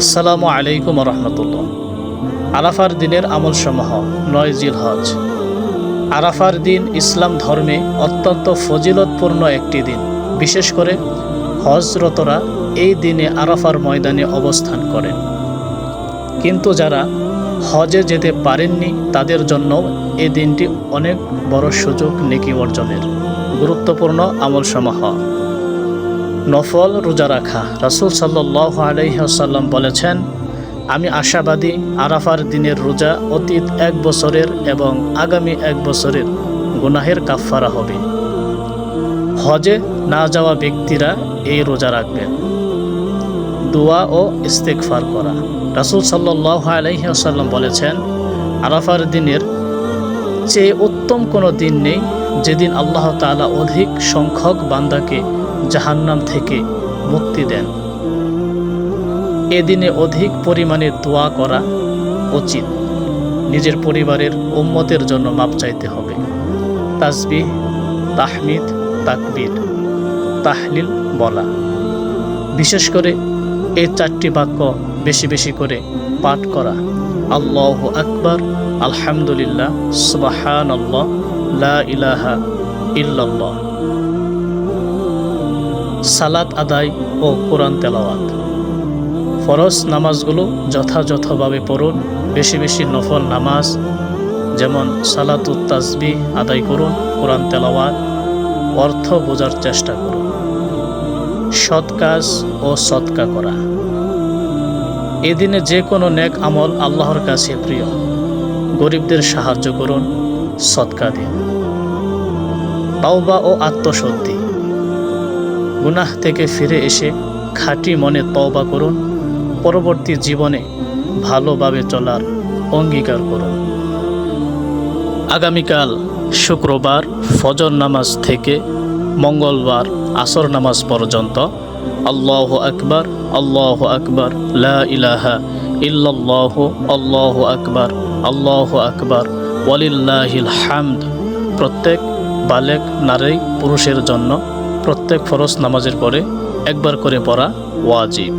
আসসালামু আলাইকুম রহমতুল্লাহ। আরাফার দিনের আমলসমূহ ৯ জিলহজ। আরাফার দিন ইসলাম ধর্মে অত্যন্ত ফজিলতপূর্ণ একটি দিন। বিশেষ করে হজরতরা এই দিনে আরাফার ময়দানে অবস্থান করেন। কিন্তু যারা হজে যেতে পারেননি তাদের জন্য এই দিনটি অনেক বড় সুযোগ নেকি অর্জনের। গুরুত্বপূর্ণ আমলসমূহ: নফল রোজা রাখা। রাসূল সাল্লাল্লাহু আলাইহি ওয়াসাল্লাম বলেছেন, আমি আশাবাদী আরাফার দিনের রোজা অতীত ১ বছরের এবং আগামী ১ বছরের গুনাহের কাফফারা হবে। হজে না যাওয়া ব্যক্তিরা এই রোজা রাখবেন। দোয়া ও ইস্তেগফার করা। রাসূল সাল্লাল্লাহু আলাইহি ওয়াসাল্লাম বলেছেন, আরাফার দিনের চেয়ে উত্তম কোনো দিন নেই যেদিন আল্লাহ তাআলা অধিক সংখ্যক বান্দাকে জাহান্নাম থেকে মুক্তি দেন। এদিনে অধিক পরিমাণে দোয়া করা উচিত। নিজের পরিবারের উম্মতের জন্য মাপ চাইতে হবে। তাসবিহ, তাহমিদ, তাকবীর, তাহলিল বলা। বিশেষ করে এই 4টি বাক্য বেশি বেশি করে পাঠ করা: আল্লাহু আকবার, আলহামদুলিল্লাহ, সুবহানাল্লাহ, লা ইলাহা ইল্লাল্লাহ। সালাত আদায় ও কোরআন তেলাওয়াত। ফরজ নামাজগুলো যথাযথভাবে পড়ুন। বেশি বেশি নফল নামাজ যেমন সালাতুত তাসবিহ আদায় করুন, কোরআন তেলাওয়াত, অর্থ বোঝার চেষ্টা করুন। সৎ কাজ ও সদকা করা। এদিনে যে কোনো নেক আমল আল্লাহর কাছে প্রিয়। গরিবদের সাহায্য করুন, সদকা দিন। তাওবা ও আত্মশুদ্ধি। গুনাহ থেকে ফিরে এসে খাঁটি মনে তওবা করুন। পরবর্তী জীবনে ভালোভাবে চলার অঙ্গীকার করুন। আগামীকাল শুক্রবার ফজর নামাজ থেকে মঙ্গলবার আসর নামাজ পর্যন্ত আল্লাহু আকবার, আল্লাহু আকবার, লা ইলাহা ইল্লাল্লাহু, আল্লাহু আকবার, আল্লাহু আকবার, ওয়ালিল্লাহিল হামদ প্রত্যেক বালেগ নারী পুরুষের জন্য প্রত্যেক ফরজ নামাজের পরে একবার করে পড়া ওয়াজিব।